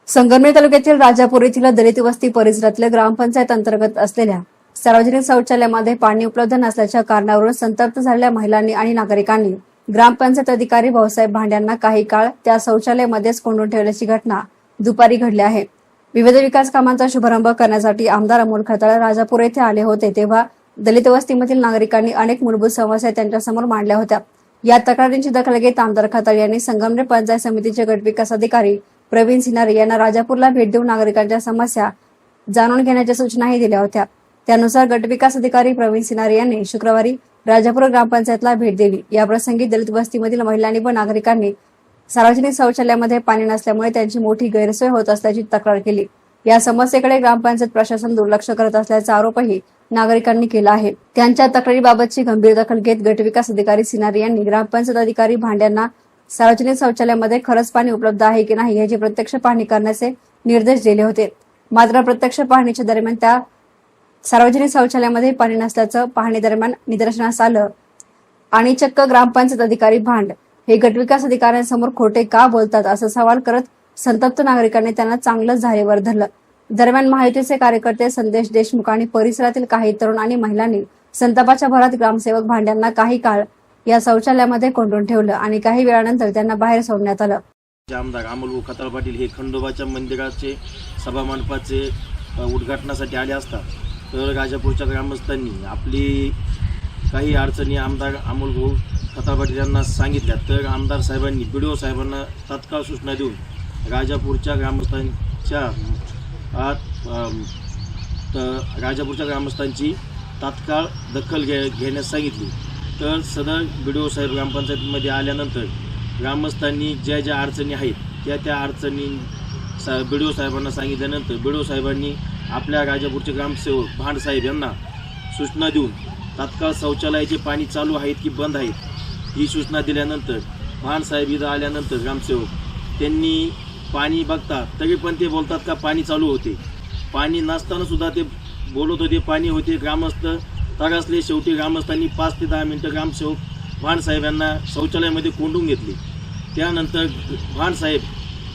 संगमनेर तालुक्यातील राजापूर येथील दलित वस्ती परिसरातल्या ग्रामपंचायत अंतर्गत असलेल्या सार्वजनिक शौचालयामध्ये पाणी उपलब्ध नसल्याच्या कारणावरून संतप्त झालेल्या महिलांनी आणि नागरिकांनी ग्रामपंचायत अधिकारी भाऊसाहेब भांड्यांना काही काळ त्या शौचालयामध्येच कोंडून ठेवल्याची घटना दुपारी घडली आहे। विविध विकास कामांचा शुभारंभ करण्यासाठी आमदार अमोल खताळ राजापूर येथे आले होते, तेव्हा दलित वस्तीमधील नागरिकांनी अनेक मूलभूत समस्या त्यांच्यासमोर मांडल्या होत्या। या तक्रारींची दखल घेत आमदार खताळ यांनी संगमनेर पंचायत समितीचे गटविकास अधिकारी प्रवीण सिन्हारे यांना राजापूरला भेट देऊन नागरिकांच्या समस्या जाणून घेण्याच्या सूचनाही दिल्या होत्या। त्यानुसार गटविकास अधिकारी प्रवीण सिन्हारे यांनी शुक्रवारी राजापूर ग्रामपंचायतला भेट दिली। याप्रसंगी दलित वस्तीमधील महिलांनी व नागरिकांनी सार्वजनिक शौचालयामध्ये पाणी नसल्यामुळे त्यांची मोठी गैरसोय होत असल्याची तक्रार केली। या समस्येकडे ग्रामपंचायत प्रशासन दुर्लक्ष करत असल्याचा आरोपही नागरिकांनी केला आहे। त्यांच्या तक्रारीबाबतची गंभीर दखल घेत गटविकास अधिकारी सिन्हारे यांनी ग्रामपंचायत अधिकारी भांड्यांना सार्वजनिक शौचालयामध्ये खरंच पाणी उपलब्ध आहे की नाही याची प्रत्यक्ष पाहणी करण्याचे निर्देश दिले होते। मात्र प्रत्यक्ष पाहणीच्या दरम्यान त्या सार्वजनिक शौचालयामध्ये पाणी नसल्याचं पाहणी दरम्यान निदर्शनास आलं आणि चक्क ग्रामपंचायत अधिकारी भांड हे गटविकास अधिकाऱ्यांसमोर खोटे का बोलतात असा सवाल करत संतप्त नागरिकांनी त्यांना चांगलंच झारेवर धरलं। दरम्यान महायुतीचे कार्यकर्ते संदेश देशमुख आणि परिसरातील काही तरुण आणि महिलांनी संतापाच्या भरात ग्रामसेवक भांड्यांना काही काळ या शौचालयामध्ये कोंडून ठेवलं आणि काही वेळानंतर त्यांना बाहेर सोडण्यात आलं। आमदार अमोल खताळ पाटील हे खंडोबाच्या मंदिराचे सभामंडपाचे उद्घाटनासाठी आले असता तर राजापूरच्या ग्रामस्थांनी आपली काही अडचणी आमदार अमोल खताळ पाटील यांना सांगितल्या, तर आमदार साहेबांनी BDO साहेबांना तात्काळ सूचना देऊन राजापूरच्या ग्रामस्थांची तात्काळ दखल घेण्यास सांगितली। तर सदर BDO साहेब ग्रामपंचायतीमध्ये आल्यानंतर ग्रामस्थांनी ज्या ज्या अडचणी आहेत त्या अडचणी BDO साहेबांना सांगितल्यानंतर BDO साहेबांनी आपल्या राजापूरचे ग्रामसेवक भांड साहेब यांना सूचना देऊन तात्काळ शौचालयाचे पाणी चालू आहेत की बंद आहेत ही सूचना दिल्यानंतर भांड साहेब इथं आल्यानंतर ग्रामसेवक त्यांनी पाणी बघतात तरी पण ते बोलतात का पाणी चालू होते, पाणी नसताना सुद्धा ते बोलत होते पाणी होते। ग्रामस्थ त्रासले, शेवटी ग्रामस्थांनी 5 ते 10 मिनिटं ग्रामसेवक भांड साहेब यांना शौचालयामध्ये कोंडून घेतले। त्यानंतर भांड साहेब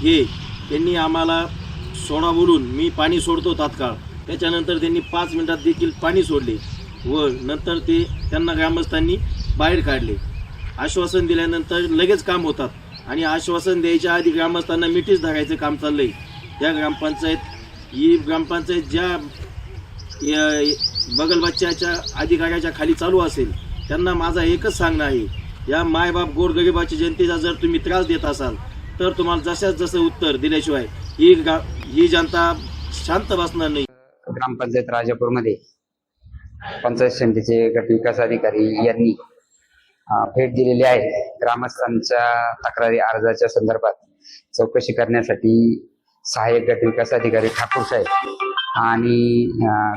हे त्यांनी आम्हाला सोडा बोलून मी पाणी सोडतो तात्काळ, त्याच्यानंतर त्यांनी 5 मिनिटात देखील पाणी सोडले व नंतर त्यांना ग्रामस्थांनी बाहेर काढले। आश्वासन दिल्यानंतर लगेच काम होतात आणि आश्वासन द्यायच्या आधी ग्रामस्थांना मिठीच धरायचं काम चाललंय। त्या ग्रामपंचायत ज्या बगलबच्च्याच्या अधिकाऱ्याच्या खाली चालू असेल त्यांना माझा एकच सांगणं आहे, या मायबाप गोरगरिबाच्या जनतेचा जर तुम्ही त्रास देत असाल तर तुम्हाला जसं उत्तर दिल्याशिवाय ही जनता शांत बसणार नाही। ग्रामपंचायत राजापूरमध्ये पंचायत समितीचे गटविकास अधिकारी यांनी भेट दिलेली आहे। ग्रामस्थांच्या तक्रारी अर्जाच्या संदर्भात चौकशी करण्यासाठी सहाय्यक गटविकास अधिकारी ठाकूर साहेब आणि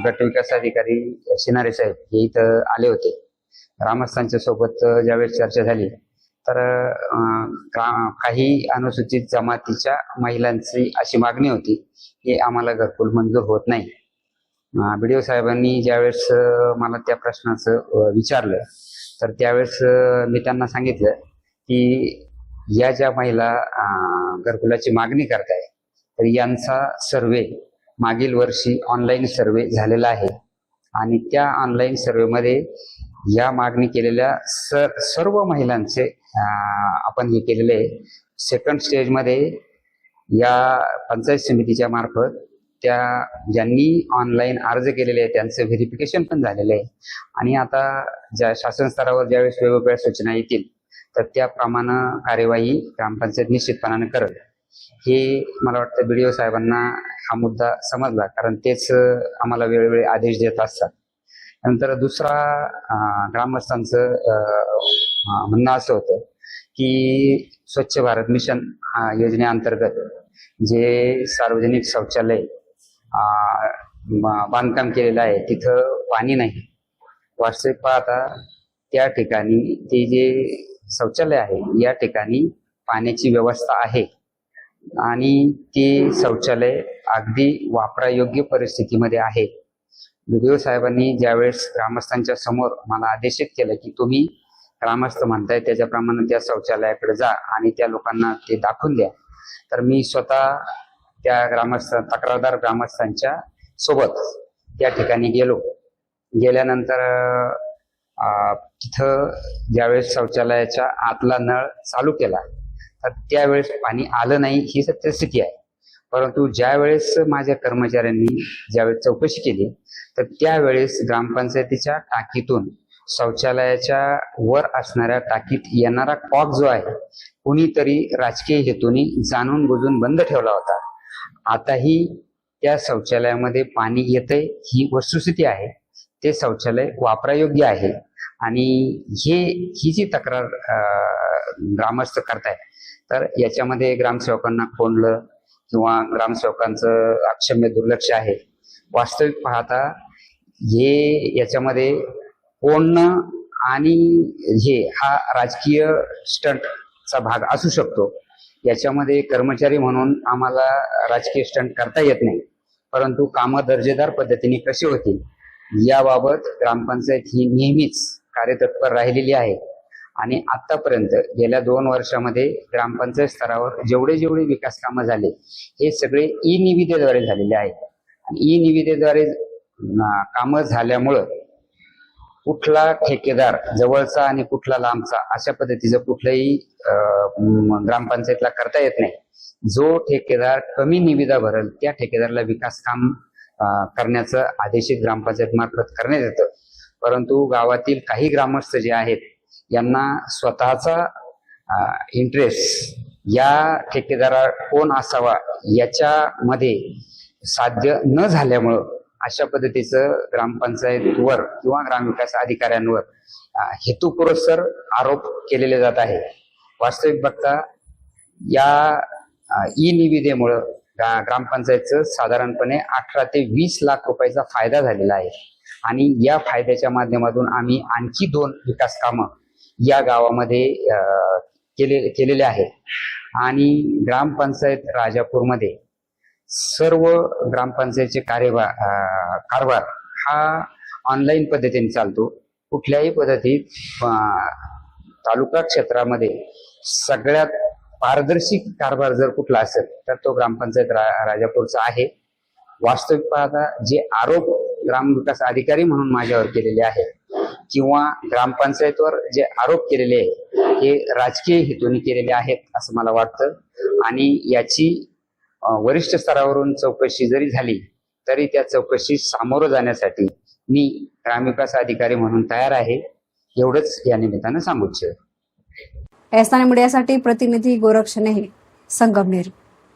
गटविकास अधिकारी सिन्हारे साहेब हे इथं आले होते। ग्रामस्थांच्या सोबत ज्यावेळेस चर्चा झाली तर काही अनुसूचित जमातीच्या महिलांची अशी मागणी होती की आम्हाला घरकुल मंजूर होत नाही। BDO साहेबांनी ज्यावेळेस मला त्या प्रश्नाचं विचारलं तर त्यावेळेस मी त्यांना सांगितलं की या ज्या महिला घरकुलाची मागणी करताय तर यांचा सर्वे मागील वर्षी ऑनलाईन सर्वे झालेला आहे आणि त्या ऑनलाईन सर्वेमध्ये या मागणी केलेल्या सर्व महिलांचे आपण हे केलेले सेकंड स्टेजमध्ये या पंचायत समितीच्या मार्फत त्या ज्यांनी ऑनलाईन अर्ज केलेले आहे त्यांचं व्हेरिफिकेशन पण झालेलं आहे आणि आता ज्या शासन स्तरावर ज्यावेळेस वेगवेगळ्या सूचना येतील तर त्याप्रमाणे कार्यवाही ग्रामपंचायत निश्चितपणाने करेल। हे मला वाटतं BDO साहेबांना हा मुद्दा समजला, कारण तेच आम्हाला वेळोवेळी आदेश देत असतात। नंतर दुसरा ग्रामस्थांचं म्हणणं असं होतं की स्वच्छ भारत मिशन योजनेअंतर्गत जे सार्वजनिक शौचालय बांधकाम केलेलं आहे तिथं पाणी नाही। वास्तविक पाहता त्या ठिकाणी ते जे शौचालय आहे या ठिकाणी पाण्याची व्यवस्था आहे आणि ते शौचालय अगदी वापरायोग्य परिस्थितीमध्ये आहे। BDO साहेबांनी ज्यावेळेस ग्रामस्थांच्या समोर मला आदेशित केलं की तुम्ही ग्रामस्थ म्हणताय त्याच्याप्रमाणे त्या शौचालयाकडे जा आणि त्या लोकांना ते दाखवून द्या, तर मी स्वतः त्या तक्रारदार ग्रामस्थांच्या सोबत त्या ठिकाणी गेलो. गेल्यानंतर तिथं ज्यावेळेस शौचालयाच्या आतला नळ चालू केला तर त्यावेळेस पाणी आलं नाही ही सत्यस्थिती आहे. परंतु ज्यावेळेस माझ्या कर्मचाऱ्यांनी ज्यावेळेस चौकशी केली तर त्यावेळेस ग्रामपंचायतीच्या टाकीतून शौचालयाच्या वर असणाऱ्या टाकीत येणारा कॉक जो आहे कुणीतरी राजकीय हेतूने जाणून बुजून बंद ठेवला होता. आताही त्या शौचालयामध्ये पाणी येतंय ही वस्तुस्थिती आहे. ते शौचालय वापरायोग्य आहे आणि ही जी तक्रार ग्रामस्थ करतायत तर याच्यामध्ये ग्रामसेवकांना कोंडलं किंवा ग्रामसेवकांचं अक्षम्य दुर्लक्ष आहे. वास्तविक पाहता याच्यामध्ये कोंडणं आणि हा राजकीय स्टंटचा भाग असू शकतो. याच्यामध्ये कर्मचारी म्हणून आम्हाला राजकीय स्टंट करता येत नाही. परंतु कामं दर्जेदार पद्धतीने कशी होतील याबाबत ग्रामपंचायत ही नेहमीच कार्यतत्पर राहिलेली आहे आणि आतापर्यंत गेल्या 2 वर्षामध्ये ग्रामपंचायत स्तरावर जेवढे विकास कामं झाले हे सगळे ई निविदेद्वारे झालेले आहेत. आणि ई निविदेद्वारे कामं झाल्यामुळं कुठला ठेकेदार जवळचा आणि कुठला लांबचा अशा पद्धतीचं कुठलंही ग्रामपंचायतला करता येत नाही. जो ठेकेदार कमी निविदा भरेल त्या ठेकेदाराला विकास काम करण्याचं आदेशित ग्रामपंचायत मार्फत करण्यात येतं. परंतु गावातील काही ग्रामस्थ जे आहेत यांना स्वतःचा इंटरेस्ट या ठेकेदारा कोण असावा याच्यामध्ये साध्य न झाल्यामुळं अशा पद्धतीचं ग्रामपंचायतवर किंवा ग्रामविकास अधिकाऱ्यांवर हेतुपुरस्सर आरोप केलेले जात आहे. वास्तविक बघता या ई निविदेमुळं ग्रामपंचायतचं साधारणपणे 18 ते 20 लाख रुपयाचा फायदा झालेला आहे आणि या फायद्याच्या माध्यमातून आम्ही आणखी 2 विकास कामं या गावामध्ये केलेले आहेत. आणि ग्रामपंचायत राजापूरमध्ये सर्व ग्रामपंचायतचे कारभार हा ऑनलाईन पद्धतीने चालतो. कुठल्याही पद्धतीत तालुका क्षेत्रामध्ये सगळ्यात पारदर्शी कारभार जर कुठला असेल तर तो ग्रामपंचायत राजापूरचा आहे. वास्तविक पाहता जे आरोप ग्रामविकास अधिकारी म्हणून माझ्यावर केलेले आहेत किंवा ग्रामपंचायतवर जे आरोप केलेले आहेत हे राजकीय हेतूने केलेले आहेत असं मला वाटतं. आणि याची वरिष्ठ स्तरावरून चौकशी जरी झाली तरी त्या चौकशी सामोरं जाण्यासाठी मी ग्रामविकास अधिकारी म्हणून तयार आहे. एवढंच या निमित्तानं सांगू इच्छितो. एसआर मीडियासाठी प्रतिनिधी गोरक्षणे, संगमनेर.